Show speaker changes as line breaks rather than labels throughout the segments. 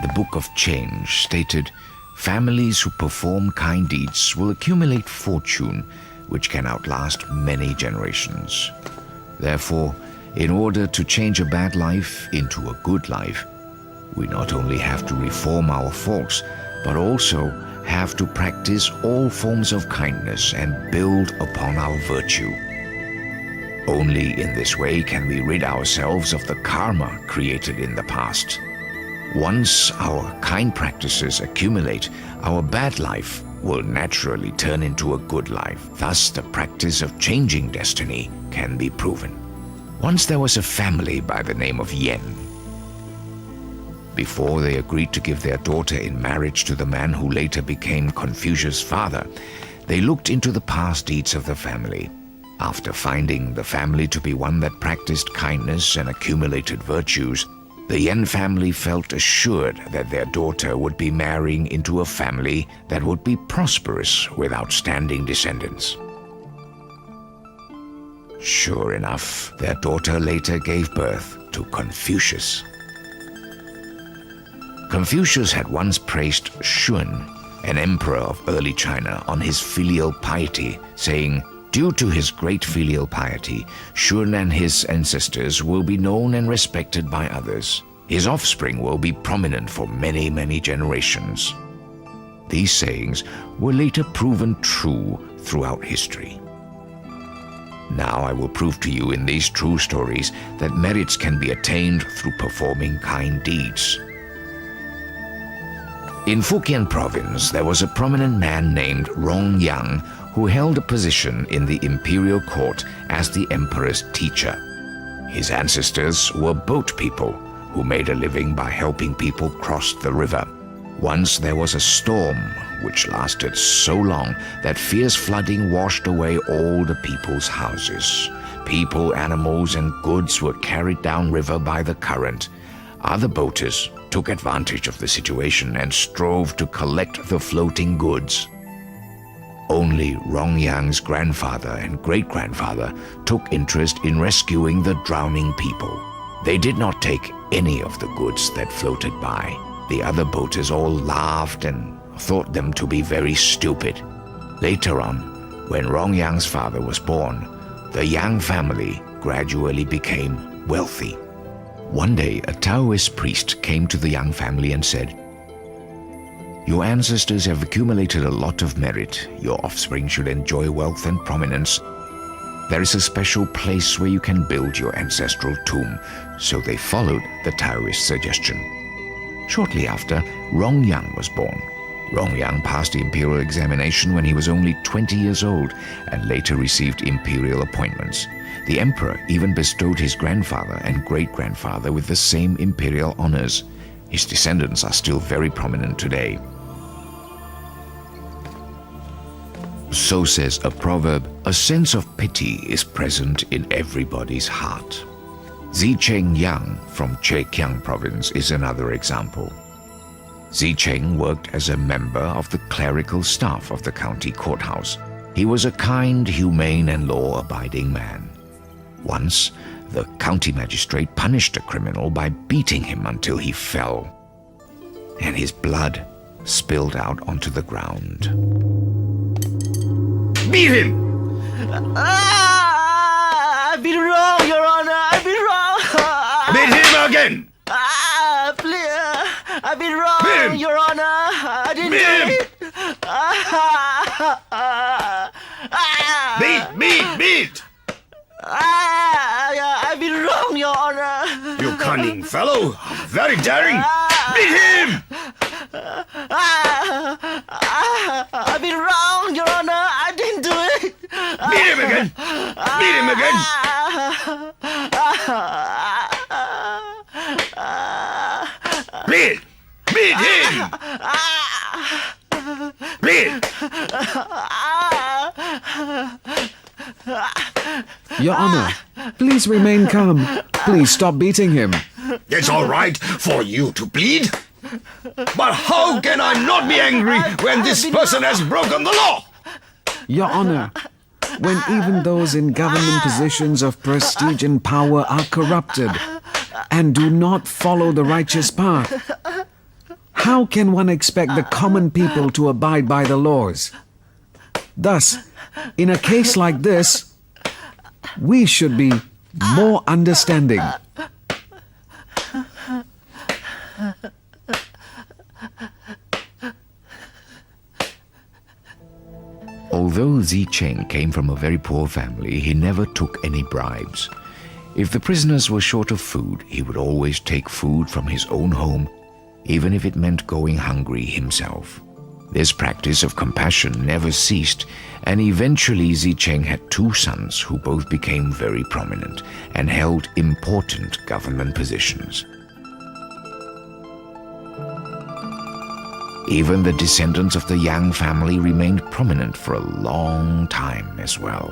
the Book of Change stated, "Families who perform kind deeds will accumulate fortune which can outlast many generations." Therefore, in order to change a bad life into a good life, we not only have to reform our faults, but also have to practice all forms of kindness and build upon our virtue. Only in this way can we rid ourselves of the karma created in the past. Once our kind practices accumulate, our bad life will naturally turn into a good life. Thus, the practice of changing destiny can be proven. Once there was a family by the name of Yen. Before they agreed to give their daughter in marriage to the man who later became Confucius' father, they looked into the past deeds of the family. After finding the family to be one that practiced kindness and accumulated virtues, the Yen family felt assured that their daughter would be marrying into a family that would be prosperous with outstanding descendants. Sure enough, their daughter later gave birth to Confucius. Confucius had once praised Shun, an emperor of early China, on his filial piety, saying, "Due to his great filial piety, Shun and his ancestors will be known and respected by others. His offspring will be prominent for many, many generations." These sayings were later proven true throughout history. Now I will prove to you in these true stories that merits can be attained through performing kind deeds. In Fujian province, there was a prominent man named Rong Yang who held a position in the imperial court as the emperor's teacher. His ancestors were boat people who made a living by helping people cross the river. Once there was a storm which lasted so long that fierce flooding washed away all the people's houses. People, animals, and goods were carried downriver by the current. Other boaters took advantage of the situation and strove to collect the floating goods. Only Rong Yang's grandfather and great-grandfather took interest in rescuing the drowning people. They did not take any of the goods that floated by. The other boaters all laughed and thought them to be very stupid. Later on, when Rong Yang's father was born, the Yang family gradually became wealthy. One day, a Taoist priest came to the Yang family and said, "Your ancestors have accumulated a lot of merit. Your offspring should enjoy wealth and prominence. There is a special place where you can build your ancestral tomb." So they followed the Taoist suggestion. Shortly after, Rong Yang was born. Rong Yang passed the imperial examination when he was only 20 years old and later received imperial appointments. The emperor even bestowed his grandfather and great-grandfather with the same imperial honors. His descendants are still very prominent today. So says a proverb, a sense of pity is present in everybody's heart. Zicheng Yang from Zhejiang province is another example. Zicheng worked as a member of the clerical staff of the county courthouse. He was a kind, humane, and law-abiding man. Once, the county magistrate punished a criminal by beating him until he fell, and his blood spilled out onto the ground.
Beat him!
I've been wrong, Your Honor. I've been wrong.
Beat him again!
Please, I've been wrong,
Beat him!
Your Honor. I didn't
Beat him!
do it.
Beat!
I've been wrong, Your Honor.
You cunning fellow! Very daring! Beat him!
I've been wrong, Your Honor. I didn't do it.
Beat him again! Beat him again! Beat him! Beat!
Your Honor, please remain calm. Please stop beating him.
It's all right for you to bleed. But how can I not be angry when this person has broken the law?
Your Honor, when even those in government positions of prestige and power are corrupted and do not follow the righteous path, how can one expect the common people to abide by the laws? Thus, in a case like this, we should be more understanding.
Although Zicheng came from a very poor family, he never took any bribes. If the prisoners were short of food, he would always take food from his own home, even if it meant going hungry himself. This practice of compassion never ceased, and eventually Zicheng had two sons who both became very prominent and held important government positions. Even the descendants of the Yang family remained prominent for a long time as well.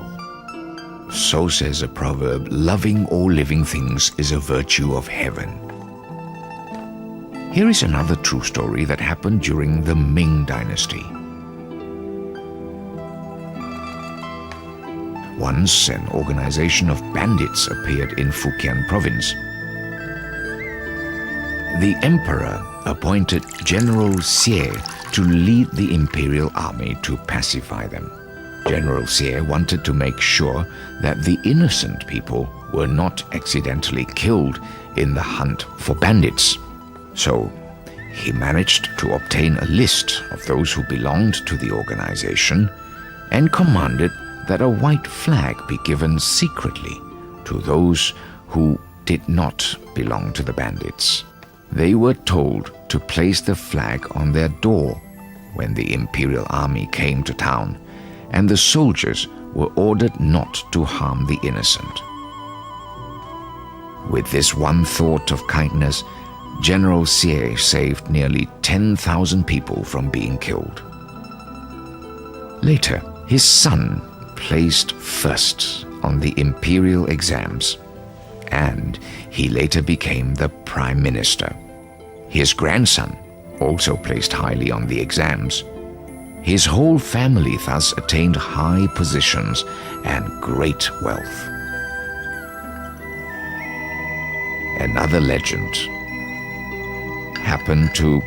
So says a proverb, loving all living things is a virtue of heaven. Here is another true story that happened during the Ming Dynasty. Once an organization of bandits appeared in Fujian province. The emperor appointed General Xie to lead the imperial army to pacify them. General Xie wanted to make sure that the innocent people were not accidentally killed in the hunt for bandits. So he managed to obtain a list of those who belonged to the organization and commanded that a white flag be given secretly to those who did not belong to the bandits. They were told to place the flag on their door when the imperial army came to town, and the soldiers were ordered not to harm the innocent. With this one thought of kindness, General Xie saved nearly 10,000 people from being killed. Later, his son placed first on the imperial exams, and he later became the prime minister. His grandson also placed highly on the exams. His whole family thus attained high positions and great wealth. Another legend happened to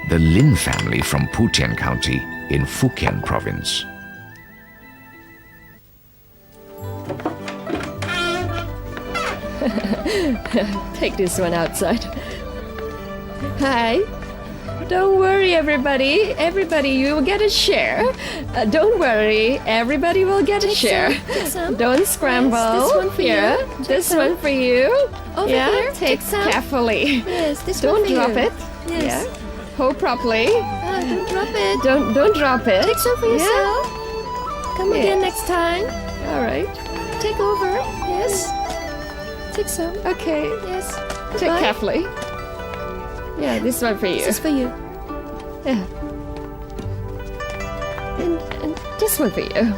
the Lin family from Putian County in Fujian province.
Take this one outside. Hi. Don't worry, everybody. Everybody, you will get a share. Don't worry. Everybody will get a share.
Take some.
Don't scramble.
Yes, this one for
here.
you. Take
This
some.
one for you.
Over
yeah,
here.
take
Take some.
carefully.
Yes, this
Don't
one for
drop
you.
it.
Yes.
Yeah. Hold properly.
Don't drop it.
Don't drop it.
Take some for yourself. Come again
Yes.
next time.
All right.
Take over. Yes. Take some.
Okay.
Yes.
Take
Goodbye.
carefully. Yeah, this one for you.
This is for you.
Yeah. And this one for you.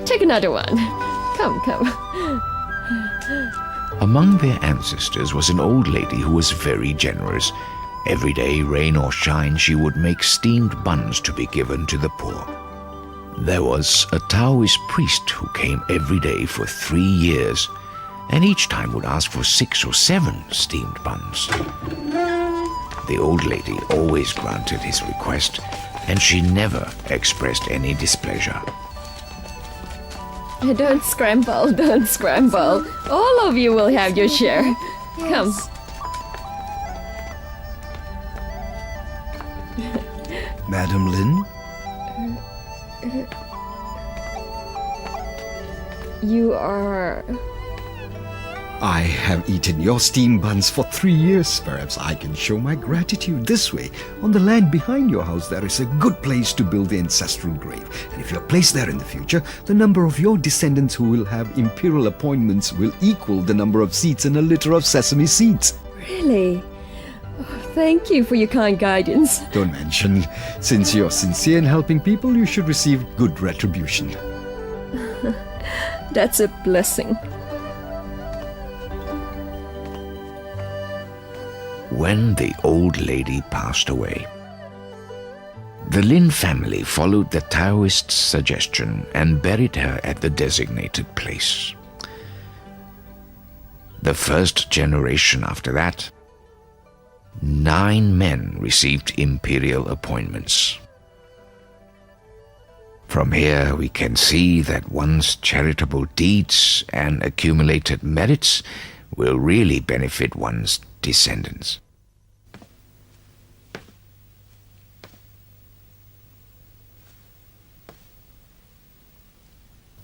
Take another one. Come.
Among their ancestors was an old lady who was very generous. Every day, rain or shine, she would make steamed buns to be given to the poor. There was a Taoist priest who came every day for 3 years, and each time would ask for 6 or 7 steamed buns. The old lady always granted his request, and she never expressed any displeasure.
Don't scramble. All of you will have your share. Come.
Madam Lin?
You are...
I have eaten your steamed buns for 3 years. Perhaps I can show my gratitude this way. On the land behind your house, there is a good place to build the ancestral grave. And if you're placed there in the future, the number of your descendants who will have imperial appointments will equal the number of seats in a litter of sesame seeds.
Really? Oh, thank you for your kind guidance.
Don't mention. Since you're sincere in helping people, you should receive good retribution.
That's a blessing.
When the old lady passed away, the Lin family followed the Taoist's suggestion and buried her at the designated place. The first generation after that 9 men received imperial appointments. From here we can see that one's charitable deeds and accumulated merits will really benefit one's descendants.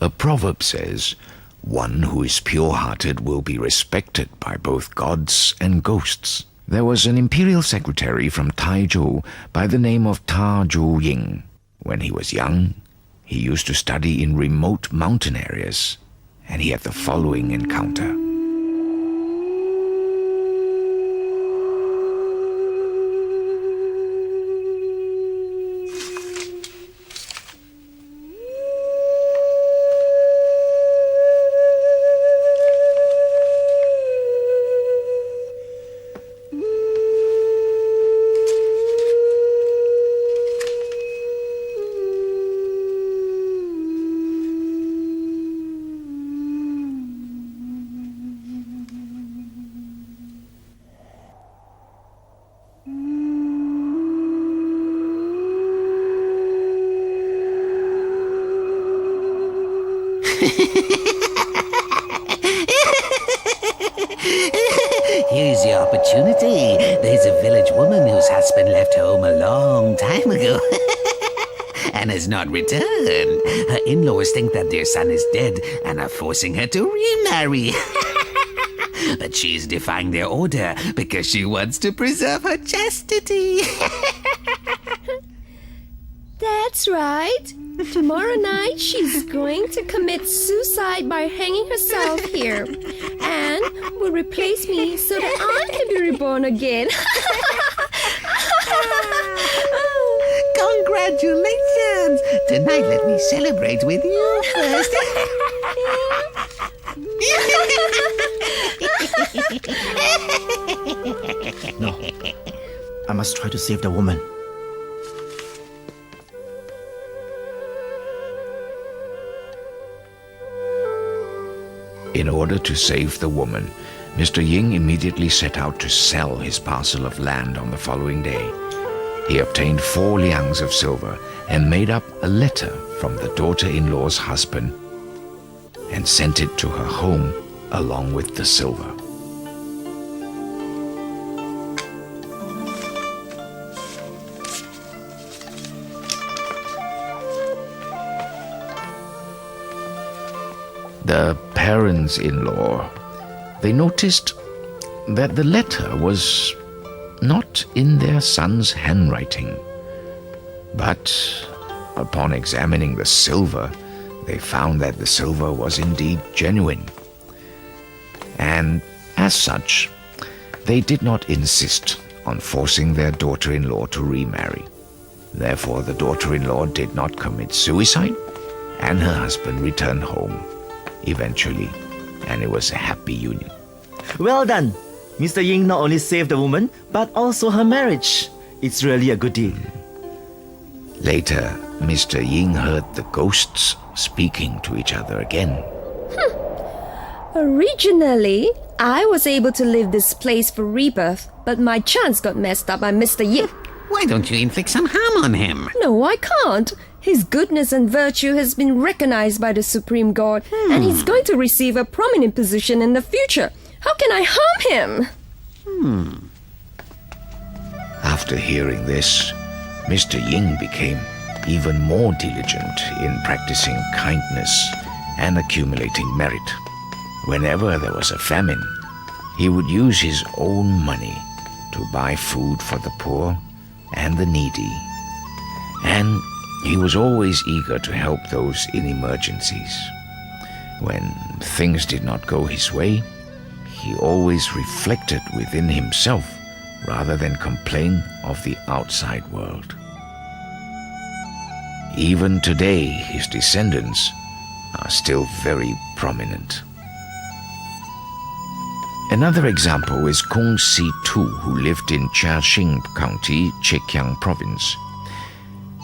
A proverb says, "One who is pure-hearted will be respected by both gods and ghosts." There was an imperial secretary from Taizhou by the name of Ta Zhu-ying. When he was young, he used to study in remote mountain areas, and he had the following encounter.
Here's your opportunity. There's a village woman whose husband left home a long time ago and has not returned. Her in-laws think that their son is dead and are forcing her to remarry. But she's defying their order because she wants to preserve her chastity.
That's right. Tomorrow night she's going to commit suicide by hanging herself here and will replace me so that I can be reborn again.
Congratulations! Tonight let me celebrate with you first.
No. I must try to save the woman.
In order to save the woman, Mr. Ying immediately set out to sell his parcel of land on the following day. He obtained 4 liangs of silver and made up a letter from the daughter-in-law's husband and sent it to her home along with the silver. The parents-in-law, they noticed that the letter was not in their son's handwriting. But upon examining the silver, they found that the silver was indeed genuine. And as such, they did not insist on forcing their daughter-in-law to remarry. Therefore, the daughter-in-law did not commit suicide, and her husband returned home eventually, and it was a happy union.
Well done. Mr. Ying not only saved the woman, but also her marriage. It's really a good deed.
Later, Mr. Ying heard the ghosts speaking to each other again.
Originally, I was able to leave this place for rebirth, but my chance got messed up by Mr. Ying.
Why don't you inflict some harm on him?
No, I can't. His goodness and virtue has been recognized by the Supreme God, and he's going to receive a prominent position in the future. How can I harm him?
After hearing this, Mr. Ying became even more diligent in practicing kindness and accumulating merit. Whenever there was a famine, he would use his own money to buy food for the poor and the needy. And he was always eager to help those in emergencies. When things did not go his way, he always reflected within himself rather than complain of the outside world. Even today, his descendants are still very prominent. Another example is Kong Si Tu, who lived in Jiaxing County, Zhejiang Province.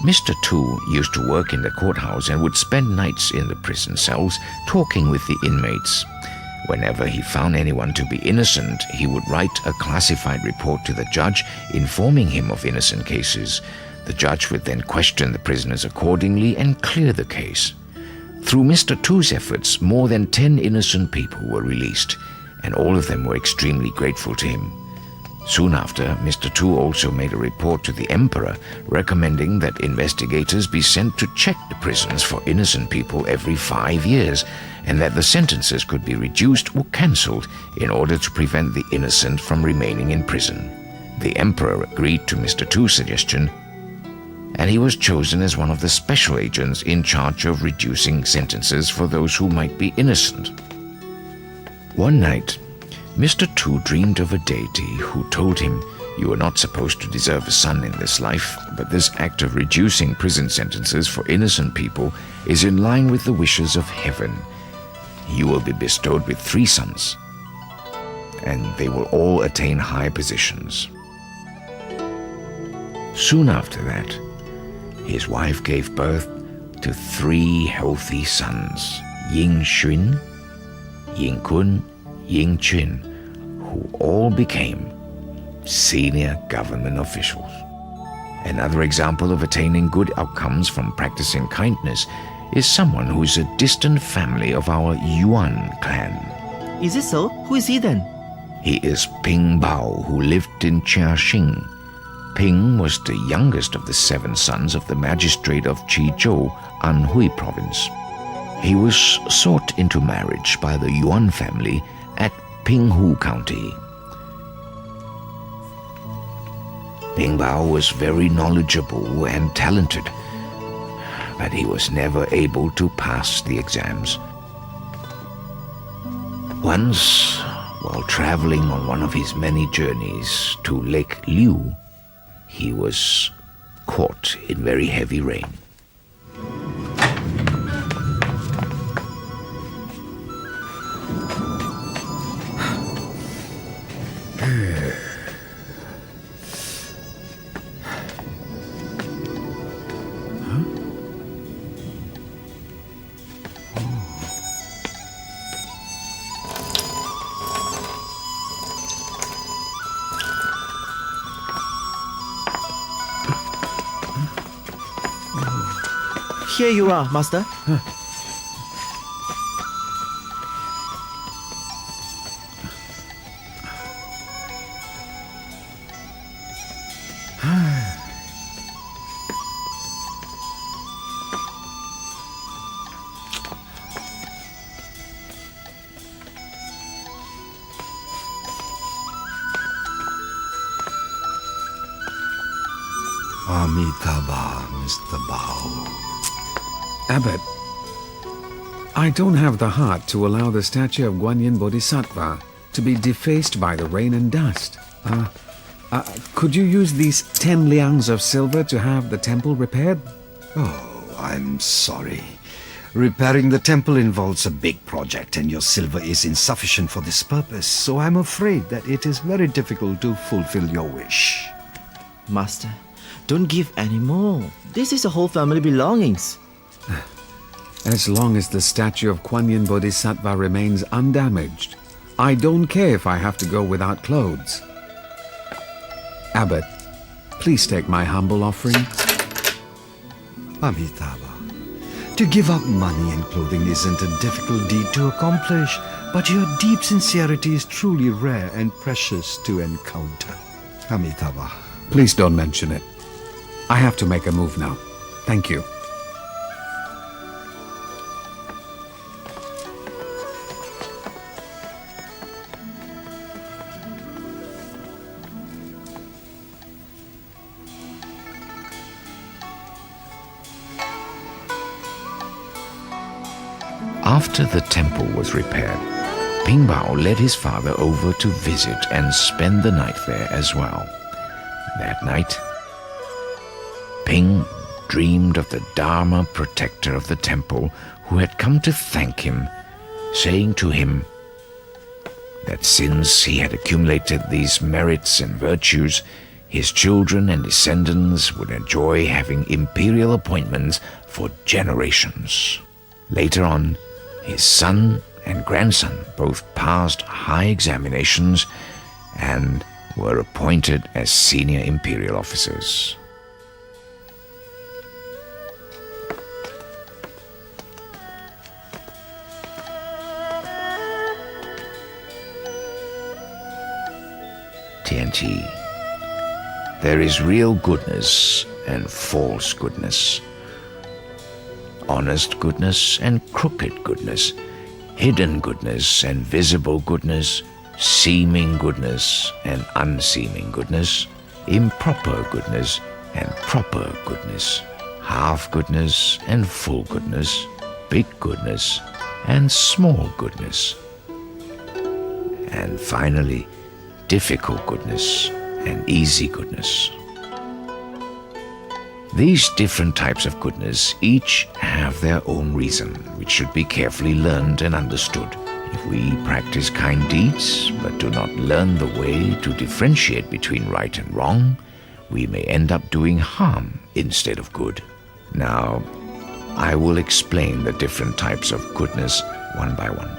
Mr. Tu used to work in the courthouse and would spend nights in the prison cells talking with the inmates. Whenever he found anyone to be innocent, he would write a classified report to the judge informing him of innocent cases. The judge would then question the prisoners accordingly and clear the case. Through Mr. Tu's efforts, more than 10 innocent people were released, and all of them were extremely grateful to him. Soon after, Mr. Tu also made a report to the emperor recommending that investigators be sent to check the prisons for innocent people every 5 years, and that the sentences could be reduced or cancelled in order to prevent the innocent from remaining in prison. The emperor agreed to Mr. Tu's suggestion, and he was chosen as one of the special agents in charge of reducing sentences for those who might be innocent. One night, Mr. Tu dreamed of a deity who told him, "You are not supposed to deserve a son in this life, but this act of reducing prison sentences for innocent people is in line with the wishes of heaven. You will be bestowed with 3 sons, and they will all attain high positions." Soon after that, his wife gave birth to 3 healthy sons, Ying Xun, Ying Kun, Ying Qun, who all became senior government officials. Another example of attaining good outcomes from practicing kindness is someone who is a distant family of our Yuan clan.
Is it so? Who is he then?
He is Ping Bao, who lived in Jiaxing. Ping was the youngest of the 7 sons of the magistrate of Qizhou, Anhui province. He was sought into marriage by the Yuan family at Pinghu County. Ping Bao was very knowledgeable and talented, but he was never able to pass the exams. Once, while traveling on one of his many journeys to Lake Liu, he was caught in very heavy rain.
Here you are, master.
Amitabha, Mr. Bao.
Abbot, I don't have the heart to allow the statue of Guanyin Bodhisattva to be defaced by the rain and dust. Could you use these 10 liangs of silver to have the temple repaired?
Oh, I'm sorry. Repairing the temple involves a big project, and your silver is insufficient for this purpose, so I'm afraid that it is very difficult to fulfill your wish.
Master, don't give any more. This is a whole family belongings.
As long as the statue of Guanyin Bodhisattva remains undamaged, I don't care if I have to go without clothes. Abbot, please take my humble offering.
Amitabha, to give up money and clothing isn't a difficult deed to accomplish, but your deep sincerity is truly rare and precious to encounter. Amitabha.
Please don't mention it. I have to make a move now. Thank you.
After the temple was repaired, Ping Bao led his father over to visit and spend the night there as well. That night, Ping dreamed of the Dharma protector of the temple who had come to thank him, saying to him that since he had accumulated these merits and virtues, his children and descendants would enjoy having imperial appointments for generations. Later on, his son and grandson both passed high examinations and were appointed as senior imperial officers. Tianqi, there is real goodness and false goodness, honest goodness and crooked goodness, hidden goodness and visible goodness, seeming goodness and unseeming goodness, improper goodness and proper goodness, half goodness and full goodness, big goodness and small goodness, and finally, difficult goodness and easy goodness. These different types of goodness each have their own reason, which should be carefully learned and understood. If we practice kind deeds, but do not learn the way to differentiate between right and wrong, we may end up doing harm instead of good. Now, I will explain the different types of goodness one by one.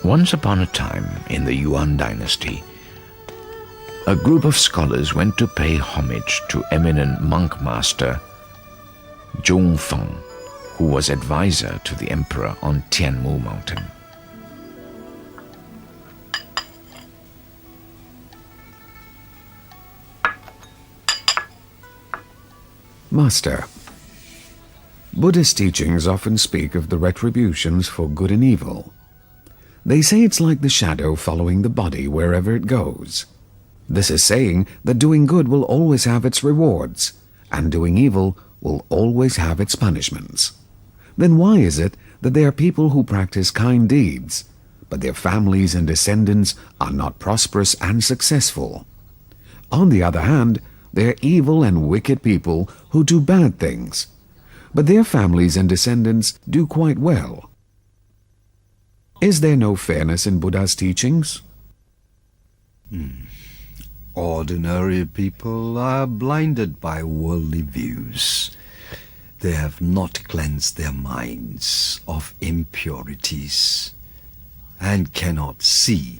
Once upon a time in the Yuan dynasty, a group of scholars went to pay homage to eminent monk master Zhongfeng, who was advisor to the emperor on Tianmu mountain.
Master, Buddhist teachings often speak of the retributions for good and evil. They say it's like the shadow following the body wherever it goes. This is saying that doing good will always have its rewards, and doing evil will always have its punishments. Then why is it that there are people who practice kind deeds, but their families and descendants are not prosperous and successful? On the other hand, there are evil and wicked people who do bad things, but their families and descendants do quite well. Is there no fairness in Buddha's teachings?
Ordinary people are blinded by worldly views. They have not cleansed their minds of impurities and cannot see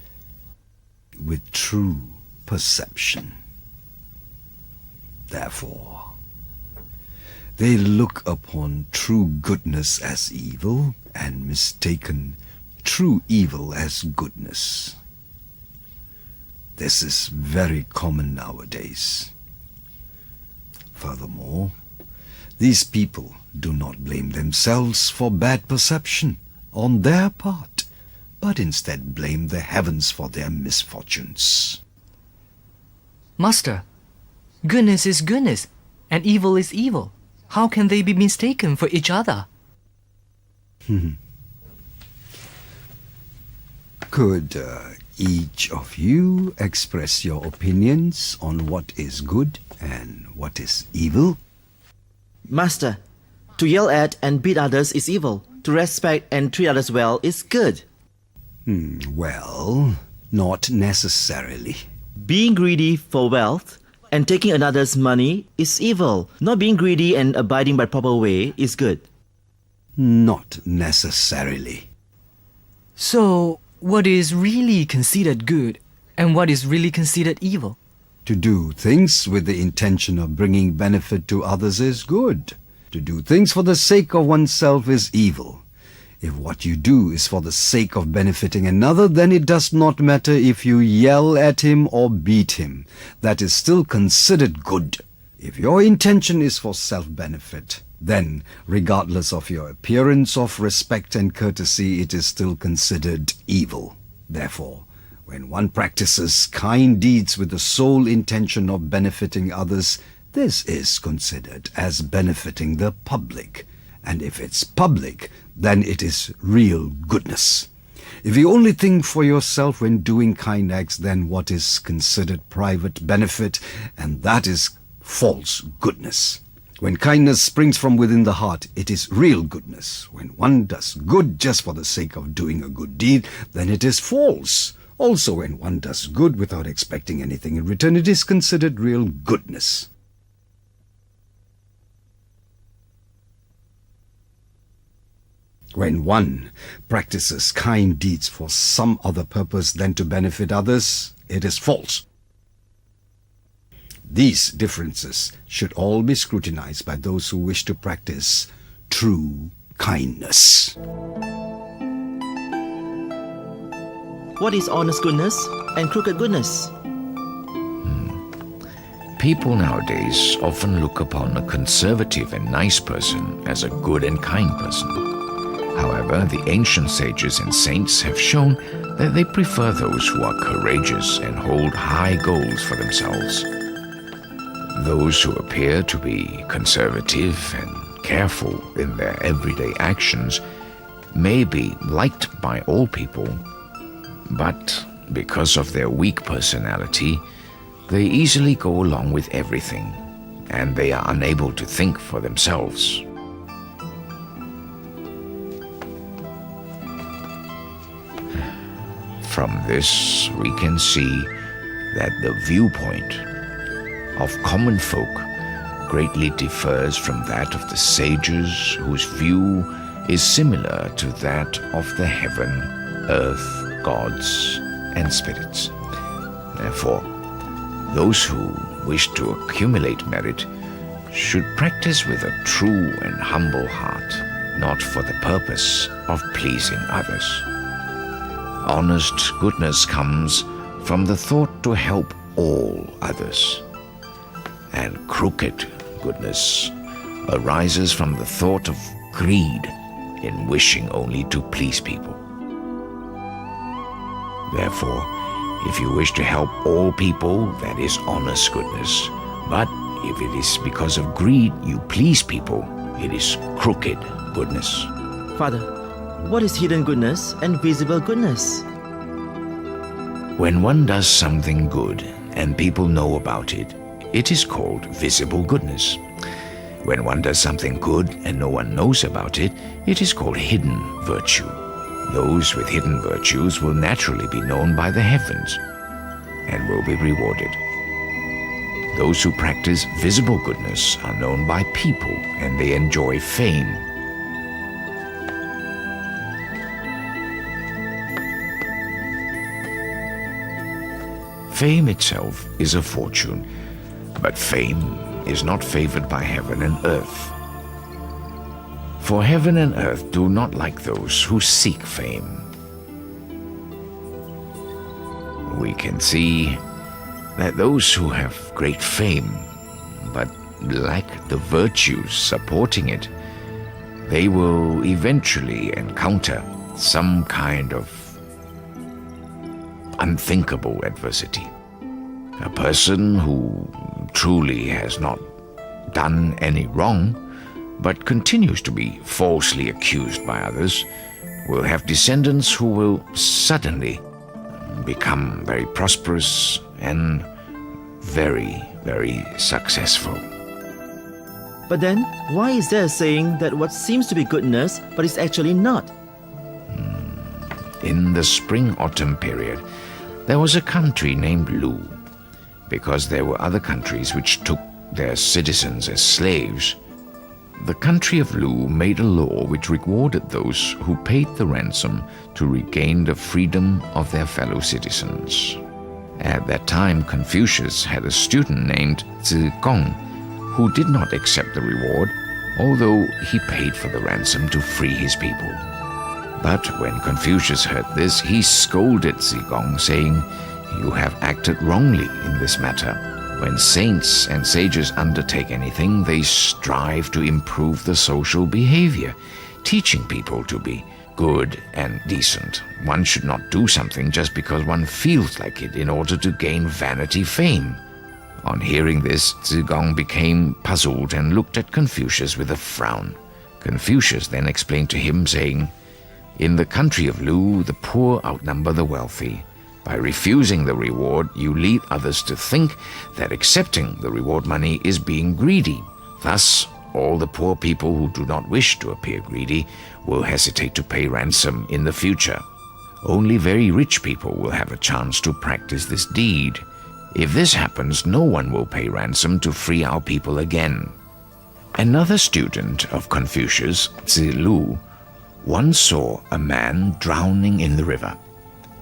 with true perception. Therefore, they look upon true goodness as evil and mistaken true evil as goodness. This is very common nowadays. Furthermore, these people do not blame themselves for bad perception on their part, but instead blame the heavens for their misfortunes.
Master, goodness is goodness, and evil is evil. How can they be mistaken for each other?
Could each of you express your opinions on what is good and what is evil?
Master, to yell at and beat others is evil. To respect and treat others well is good.
Well, not necessarily.
Being greedy for wealth and taking another's money is evil. Not being greedy and abiding by proper way is good.
Not necessarily.
So, what is really considered good and what is really considered evil?
To do things with the intention of bringing benefit to others is good. To do things for the sake of oneself is evil. If what you do is for the sake of benefiting another, then it does not matter if you yell at him or beat him. That is still considered good. If your intention is for self-benefit, then, regardless of your appearance of respect and courtesy, it is still considered evil. Therefore, when one practices kind deeds with the sole intention of benefiting others, this is considered as benefiting the public. And if it's public, then it is real goodness. If you only think for yourself when doing kind acts, then what is considered private benefit, and that is false goodness. When kindness springs from within the heart, it is real goodness. When one does good just for the sake of doing a good deed, then it is false. Also, when one does good without expecting anything in return, it is considered real goodness. When one practices kind deeds for some other purpose than to benefit others, it is false. These differences should all be scrutinized by those who wish to practice true kindness.
What is honest goodness and crooked goodness?
People nowadays often look upon a conservative and nice person as a good and kind person. However, the ancient sages and saints have shown that they prefer those who are courageous and hold high goals for themselves. Those who appear to be conservative and careful in their everyday actions may be liked by all people, but because of their weak personality, they easily go along with everything, and they are unable to think for themselves. From this, we can see that the viewpoint of common folk greatly differs from that of the sages, whose view is similar to that of the heaven, earth, gods, and spirits. Therefore, those who wish to accumulate merit should practice with a true and humble heart, not for the purpose of pleasing others. Honest goodness comes from the thought to help all others, and crooked goodness arises from the thought of greed in wishing only to please people. Therefore, if you wish to help all people, that is honest goodness. But if it is because of greed you please people, it is crooked goodness.
Father, what is hidden goodness and visible goodness?
When one does something good and people know about it, it is called visible goodness. When one does something good and no one knows about it, it is called hidden virtue. Those with hidden virtues will naturally be known by the heavens and will be rewarded. Those who practice visible goodness are known by people and they enjoy fame. Fame itself is a fortune, but fame is not favored by heaven and earth. For heaven and earth do not like those who seek fame. We can see that those who have great fame but lack the virtues supporting it, they will eventually encounter some kind of unthinkable adversity. A person who truly has not done any wrong but continues to be falsely accused by others will have descendants who will suddenly become very prosperous and very, very successful.
But then, why is there a saying that what seems to be goodness but is actually not?
In the spring-autumn period, there was a country named Lu, because there were other countries which took their citizens as slaves. The country of Lu made a law which rewarded those who paid the ransom to regain the freedom of their fellow citizens. At that time, Confucius had a student named Zigong who did not accept the reward, although he paid for the ransom to free his people. But when Confucius heard this, he scolded Zigong, saying, "You have acted wrongly in this matter. When saints and sages undertake anything, they strive to improve the social behavior, teaching people to be good and decent. One should not do something just because one feels like it in order to gain vanity fame." On hearing this, Zigong became puzzled and looked at Confucius with a frown. Confucius then explained to him, saying, "In the country of Lu, the poor outnumber the wealthy. By refusing the reward, you lead others to think that accepting the reward money is being greedy. Thus, all the poor people who do not wish to appear greedy will hesitate to pay ransom in the future. Only very rich people will have a chance to practice this deed. If this happens, no one will pay ransom to free our people again." Another student of Confucius, Zilu, one saw a man drowning in the river,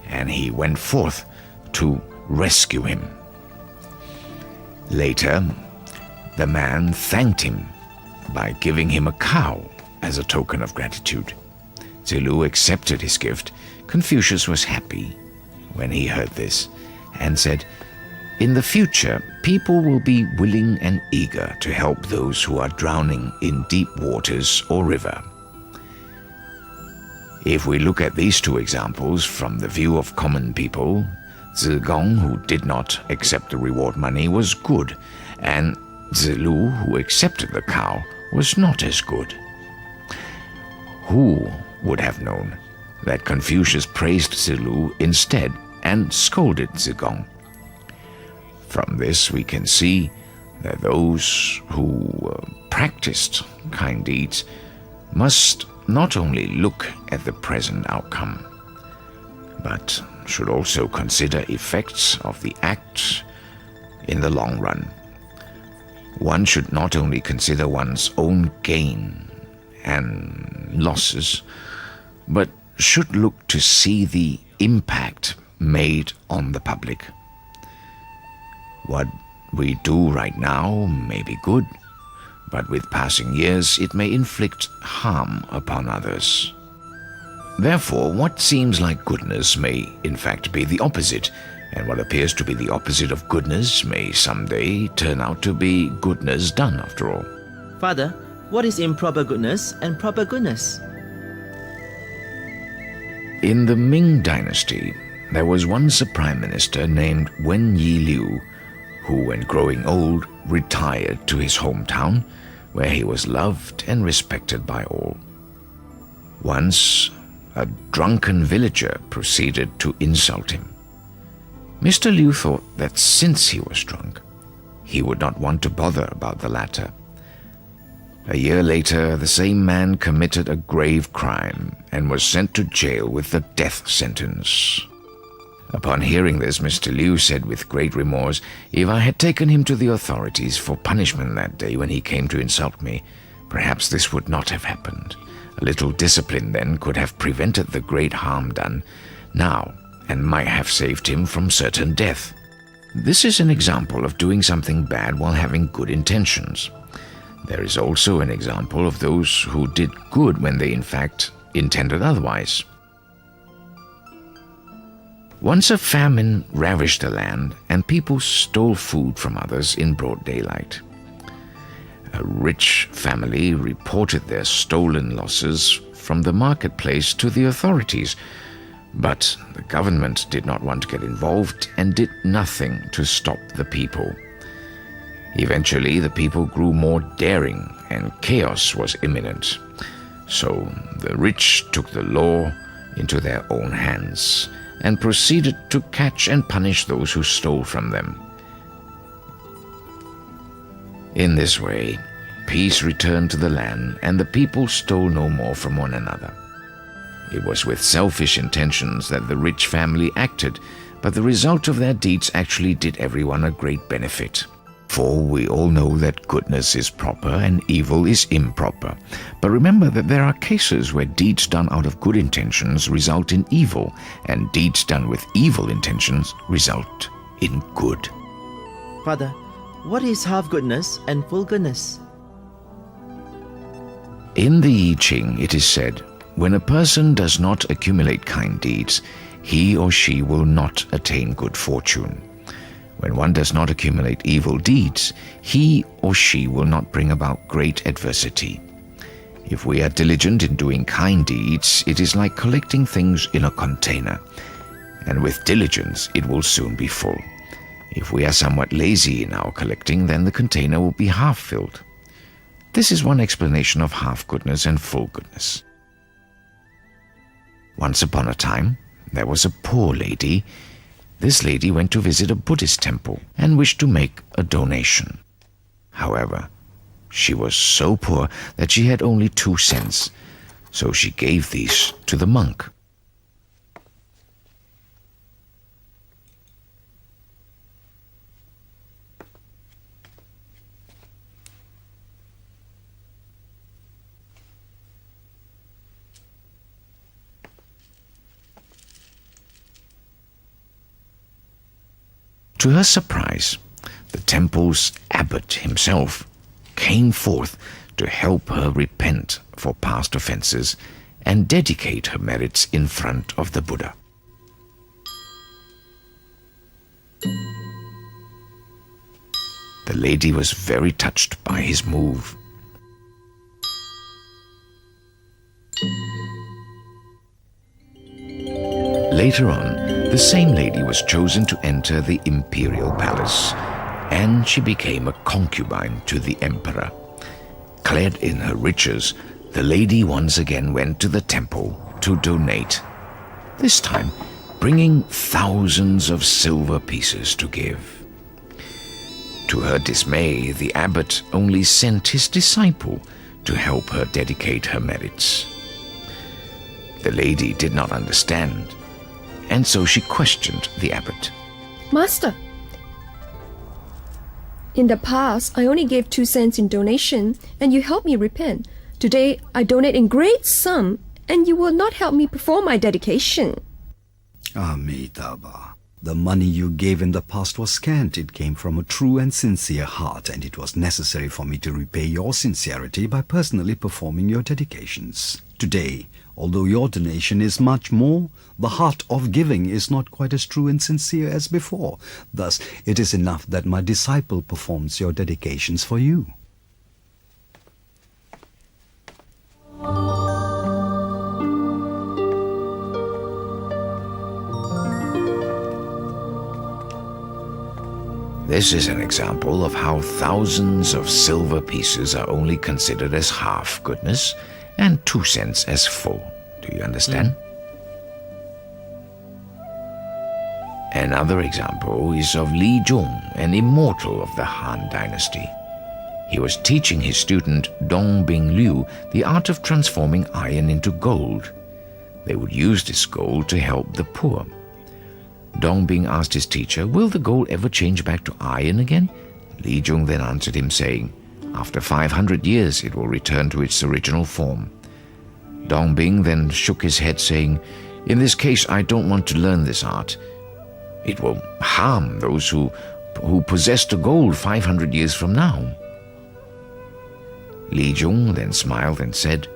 and he went forth to rescue him. Later, the man thanked him by giving him a cow as a token of gratitude. Zilu accepted his gift. Confucius was happy when he heard this and said, "In the future, people will be willing and eager to help those who are drowning in deep waters or river." If we look at these two examples from the view of common people, Zigong, who did not accept the reward money, was good, and Zilu, who accepted the cow, was not as good. Who would have known that Confucius praised Zilu instead and scolded Zigong? From this we can see that those who practiced kind deeds must not only look at the present outcome, but should also consider effects of the act in the long run. One should not only consider one's own gain and losses, but should look to see the impact made on the public. What we do right now may be good, but with passing years it may inflict harm upon others. Therefore, what seems like goodness may in fact be the opposite, and what appears to be the opposite of goodness may someday turn out to be goodness done after all.
Father, what is improper goodness and proper goodness?
In the Ming Dynasty, there was once a prime minister named Wen Yi-liu, who, when growing old, retired to his hometown, where he was loved and respected by all. Once, a drunken villager proceeded to insult him. Mr. Liu thought that since he was drunk, he would not want to bother about the latter. A year later, the same man committed a grave crime and was sent to jail with the death sentence. Upon hearing this, Mr. Liu said with great remorse, "If I had taken him to the authorities for punishment that day when he came to insult me, perhaps this would not have happened. A little discipline then could have prevented the great harm done now and might have saved him from certain death." This is an example of doing something bad while having good intentions. There is also an example of those who did good when they in fact intended otherwise. Once a famine ravaged the land and people stole food from others in broad daylight. A rich family reported their stolen losses from the marketplace to the authorities, but the government did not want to get involved and did nothing to stop the people. Eventually, the people grew more daring and chaos was imminent. So the rich took the law into their own hands and proceeded to catch and punish those who stole from them. In this way, peace returned to the land and the people stole no more from one another. It was with selfish intentions that the rich family acted, but the result of their deeds actually did everyone a great benefit. For we all know that goodness is proper and evil is improper. But remember that there are cases where deeds done out of good intentions result in evil, and deeds done with evil intentions result in good.
Father, what is half goodness and full goodness?
In the I Ching, it is said, when a person does not accumulate kind deeds, he or she will not attain good fortune. When one does not accumulate evil deeds, he or she will not bring about great adversity. If we are diligent in doing kind deeds, it is like collecting things in a container, and with diligence it will soon be full. If we are somewhat lazy in our collecting, then the container will be half filled. This is one explanation of half goodness and full goodness. Once upon a time, there was a poor lady. This lady went to visit a Buddhist temple and wished to make a donation. However, she was so poor that she had only 2 cents, so she gave these to the monk. To her surprise, the temple's abbot himself came forth to help her repent for past offenses and dedicate her merits in front of the Buddha. The lady was very touched by his move. Later on, the same lady was chosen to enter the imperial palace, and she became a concubine to the emperor. Clad in her riches, the lady once again went to the temple to donate, this time bringing thousands of silver pieces to give. To her dismay, the abbot only sent his disciple to help her dedicate her merits. The lady did not understand, and so she questioned the abbot.
Master, in the past, I only gave 2 cents in donation, and you helped me repent. Today, I donate in great sum, and you will not help me perform my dedication.
Amitabha, the money you gave in the past was scant. It came from a true and sincere heart, and it was necessary for me to repay your sincerity by personally performing your dedications. Today, although your donation is much more, the heart of giving is not quite as true and sincere as before. Thus, it is enough that my disciple performs your dedications for you.
This is an example of how thousands of silver pieces are only considered as half goodness and 2 cents as full. Do you understand? Another example is of Li Zhong, an immortal of the Han dynasty. He was teaching his student Dong Bing Liu the art of transforming iron into gold. They would use this gold to help the poor. Dong Bing asked his teacher, "Will the gold ever change back to iron again?" Li Zhong then answered him, saying, "After 500 years it will return to its original form." Dong Bing then shook his head, saying, "In this case, I don't want to learn this art. It will harm those who possess the gold 500 years from now." Li Zhong then smiled and said,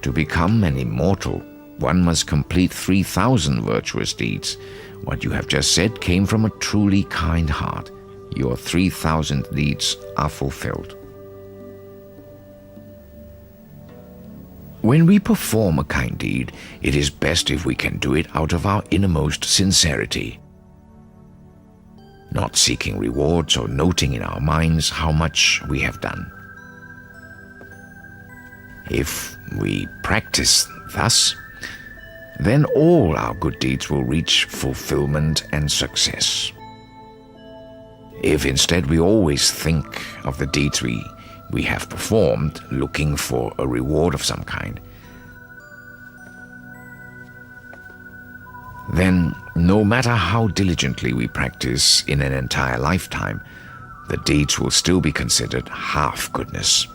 "To become an immortal, one must complete 3,000 virtuous deeds. What you have just said came from a truly kind heart. Your 3,000 deeds are fulfilled." When we perform a kind deed, it is best if we can do it out of our innermost sincerity, not seeking rewards or noting in our minds how much we have done. If we practice thus, then all our good deeds will reach fulfillment and success. If instead we always think of the deeds we have performed, looking for a reward of some kind, then no matter how diligently we practice in an entire lifetime, the deeds will still be considered half goodness.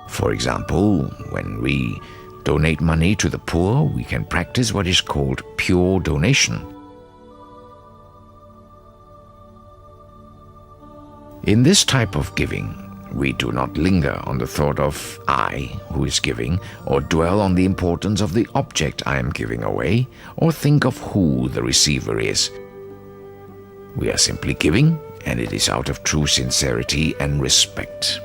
For example, when we donate money to the poor, we can practice what is called pure donation. In this type of giving, we do not linger on the thought of I, who is giving, or dwell on the importance of the object I am giving away, or think of who the receiver is. We are simply giving, and it is out of true sincerity and respect.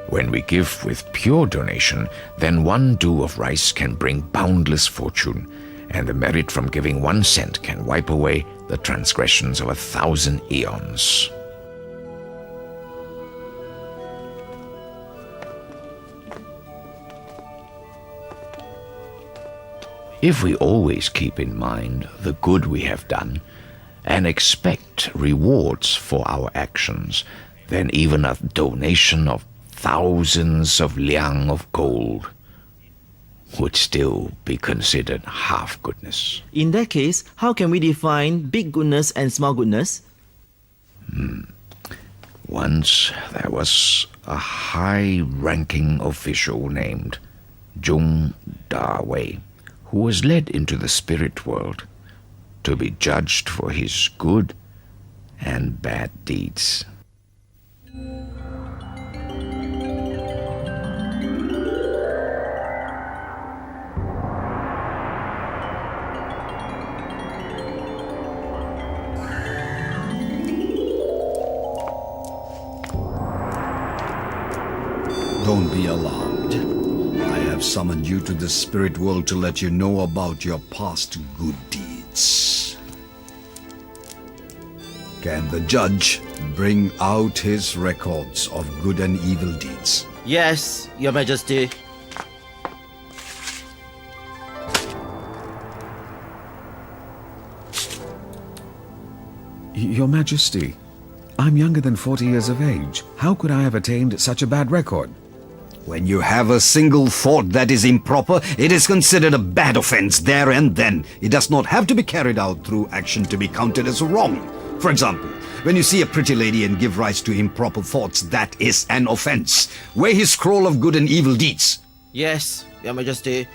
When we give with pure donation, then 1 dew of rice can bring boundless fortune, and the merit from giving 1 cent can wipe away the transgressions of 1,000 eons. If we always keep in mind the good we have done and expect rewards for our actions, then even a donation of thousands of liang of gold would still be considered half goodness.
In that case, how can we define big goodness and small goodness?
Once there was a high-ranking official named Zhong Da Wei, who was led into the spirit world to be judged for his good and bad deeds.
Don't be alarmed. I have summoned you to the spirit world to let you know about your past good deeds. Can the judge bring out his records of good and evil deeds?
Yes, Your Majesty.
Your Majesty, I'm younger than 40 years of age. How could I have attained such a bad record?
When you have a single thought that is improper, it is considered a bad offense there and then. It does not have to be carried out through action to be counted as wrong. For example, when you see a pretty lady and give rise to improper thoughts, that is an offense. Weigh his scroll of good and evil deeds.
Yes, Your Majesty.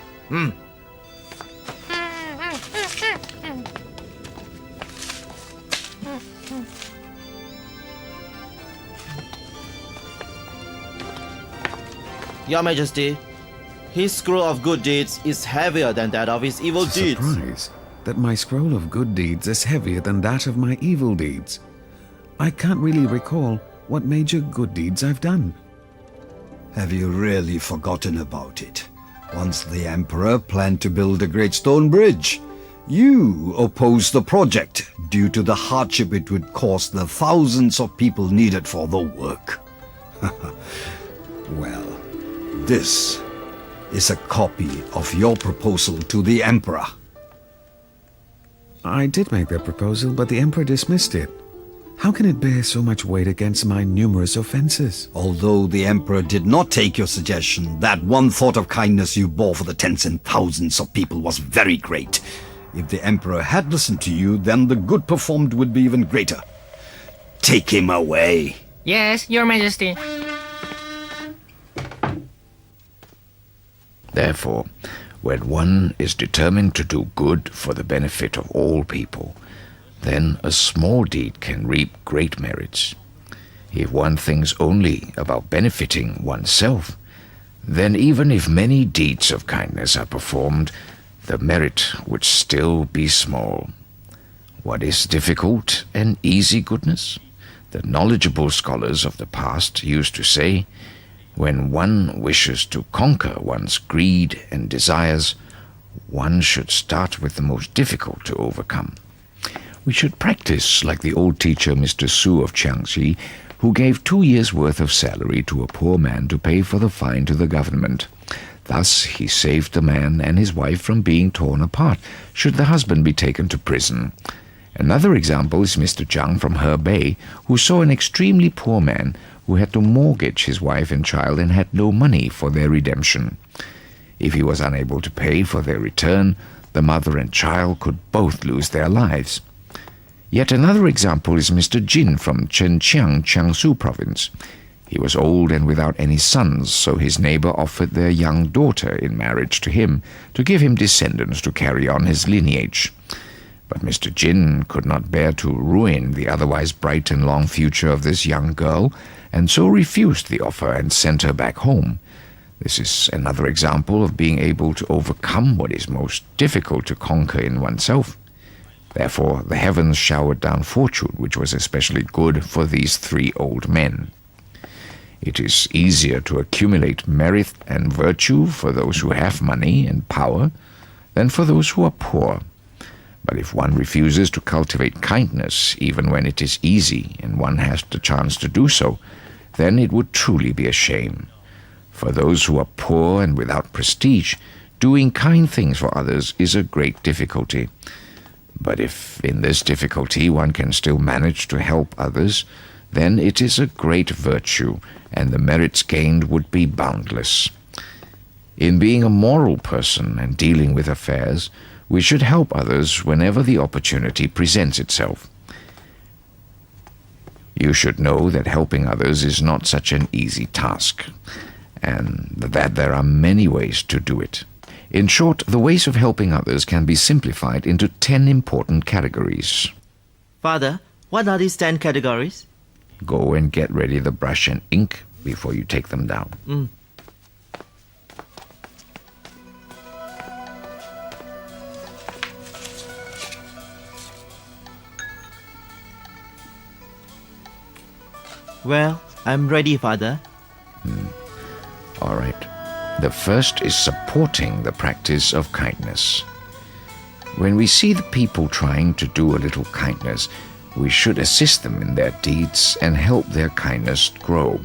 Your Majesty, his scroll of good deeds is heavier than that of his evil deeds.
Surprise that my scroll of good deeds is heavier than that of my evil deeds. I can't really recall what major good deeds I've done.
Have you really forgotten about it? Once the Emperor planned to build a great stone bridge. You opposed the project due to the hardship it would cause the thousands of people needed for the work. Well, this is a copy of your proposal to the Emperor.
I did make that proposal, but the Emperor dismissed it. How can it bear so much weight against my numerous offenses?
Although the Emperor did not take your suggestion, that one thought of kindness you bore for the tens and thousands of people was very great. If the Emperor had listened to you, then the good performed would be even greater. Take him away.
Yes, Your Majesty.
Therefore, when one is determined to do good for the benefit of all people, then a small deed can reap great merits. If one thinks only about benefiting oneself, then even if many deeds of kindness are performed, the merit would still be small. What is difficult and easy goodness? The knowledgeable scholars of the past used to say, when one wishes to conquer one's greed and desires, one should start with the most difficult to overcome. We should practice like the old teacher Mr. Su of Jiangxi, who gave 2 years' worth of salary to a poor man to pay for the fine to the government. Thus he saved the man and his wife from being torn apart, should the husband be taken to prison. Another example is Mr. Zhang from Hebei, who saw an extremely poor man who had to mortgage his wife and child and had no money for their redemption. If he was unable to pay for their return, the mother and child could both lose their lives. Yet another example is Mr. Jin from Chenqiang, Jiangsu province. He was old and without any sons, so his neighbor offered their young daughter in marriage to him to give him descendants to carry on his lineage. But Mr. Jin could not bear to ruin the otherwise bright and long future of this young girl, and so refused the offer and sent her back home. This is another example of being able to overcome what is most difficult to conquer in oneself. Therefore, the heavens showered down fortune, which was especially good for these 3 old men. It is easier to accumulate merit and virtue for those who have money and power than for those who are poor. But if one refuses to cultivate kindness, even when it is easy and one has the chance to do so, then it would truly be a shame. For those who are poor and without prestige, doing kind things for others is a great difficulty. But if in this difficulty one can still manage to help others, then it is a great virtue, and the merits gained would be boundless. In being a moral person and dealing with affairs, we should help others whenever the opportunity presents itself. You should know that helping others is not such an easy task, and that there are many ways to do it. In short, the ways of helping others can be simplified into 10 important categories.
Father, what are these 10 categories?
Go and get ready the brush and ink before you take them down.
Well, I'm ready, Father.
All right. The first is supporting the practice of kindness. When we see the people trying to do a little kindness, we should assist them in their deeds and help their kindness grow.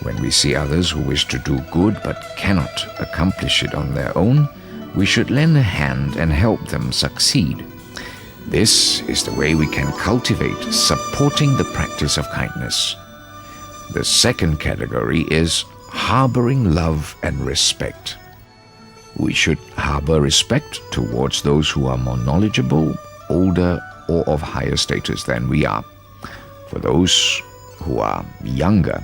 When we see others who wish to do good but cannot accomplish it on their own, we should lend a hand and help them succeed. This is the way we can cultivate supporting the practice of kindness. The second category is harboring love and respect. We should harbor respect towards those who are more knowledgeable, older, or of higher status than we are. For those who are younger,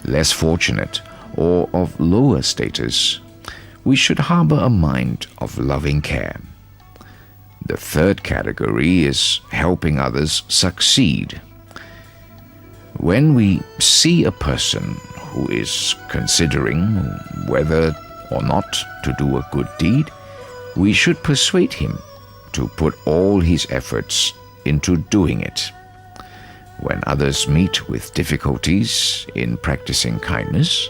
less fortunate, or of lower status, we should harbor a mind of loving care. The third category is helping others succeed. When we see a person who is considering whether or not to do a good deed, we should persuade him to put all his efforts into doing it. When others meet with difficulties in practicing kindness,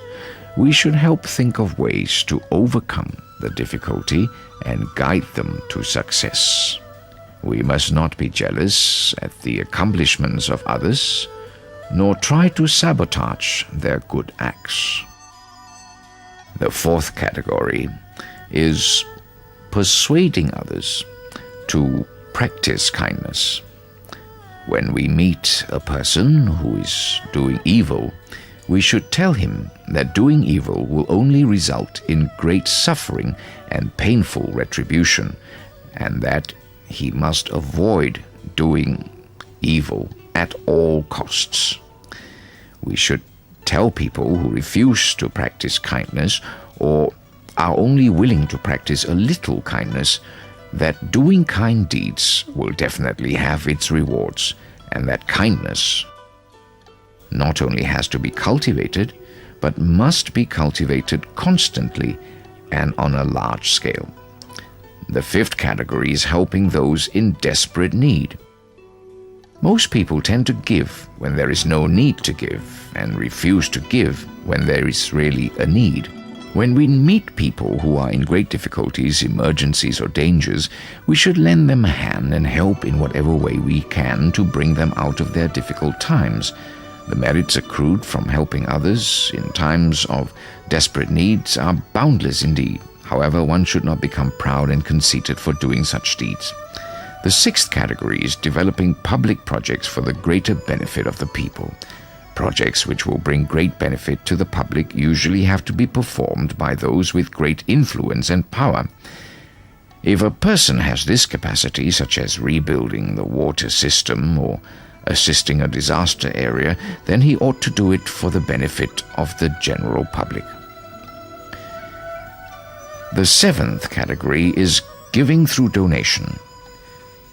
we should help think of ways to overcome the difficulty and guide them to success. We must not be jealous at the accomplishments of others, nor try to sabotage their good acts. The fourth category is persuading others to practice kindness. When we meet a person who is doing evil, we should tell him that doing evil will only result in great suffering and painful retribution, and that he must avoid doing evil at all costs. We should tell people who refuse to practice kindness or are only willing to practice a little kindness that doing kind deeds will definitely have its rewards, and that kindness not only has to be cultivated, but must be cultivated constantly and on a large scale. The fifth category is helping those in desperate need. Most people tend to give when there is no need to give, and refuse to give when there is really a need. When we meet people who are in great difficulties, emergencies, or dangers, we should lend them a hand and help in whatever way we can to bring them out of their difficult times. The merits accrued from helping others in times of desperate needs are boundless indeed. However, one should not become proud and conceited for doing such deeds. The sixth category is developing public projects for the greater benefit of the people. Projects which will bring great benefit to the public usually have to be performed by those with great influence and power. If a person has this capacity, such as rebuilding the water system or assisting a disaster area, then he ought to do it for the benefit of the general public. The seventh category is giving through donation.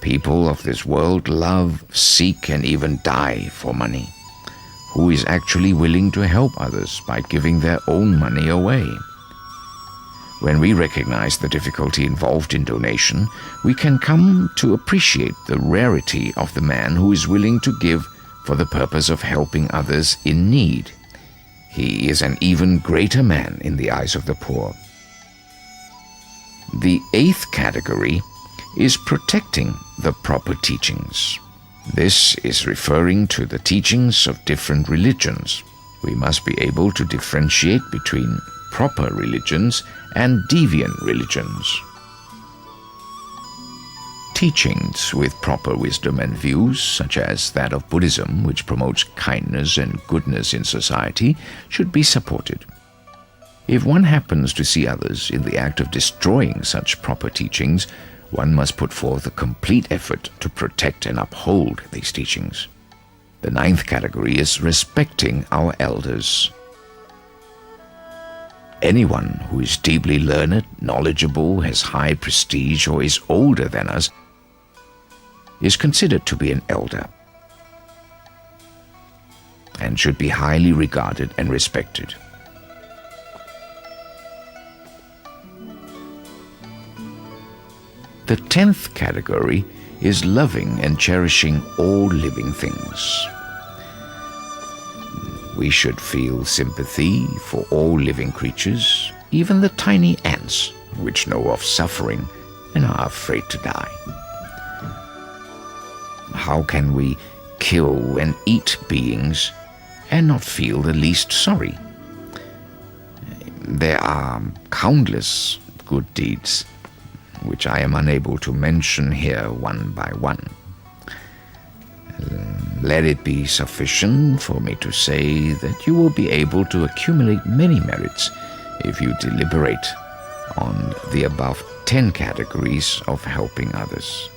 People of this world love, seek, and even die for money. Who is actually willing to help others by giving their own money away? When we recognize the difficulty involved in donation, we can come to appreciate the rarity of the man who is willing to give for the purpose of helping others in need. He is an even greater man in the eyes of the poor. The eighth category is protecting the proper teachings. This is referring to the teachings of different religions. We must be able to differentiate between proper religions and deviant religions. Teachings with proper wisdom and views, such as that of Buddhism, which promotes kindness and goodness in society, should be supported. If one happens to see others in the act of destroying such proper teachings, one must put forth a complete effort to protect and uphold these teachings. The ninth category is respecting our elders. Anyone who is deeply learned knowledgeable, has high prestige, or is older than us is considered to be an elder and should be highly regarded and respected. The 10th category is loving and cherishing all living things. We should feel sympathy for all living creatures, even the tiny ants, which know of suffering and are afraid to die. How can we kill and eat beings and not feel the least sorry? There are countless good deeds which I am unable to mention here one by one. Let it be sufficient for me to say that you will be able to accumulate many merits if you deliberate on the above 10 categories of helping others.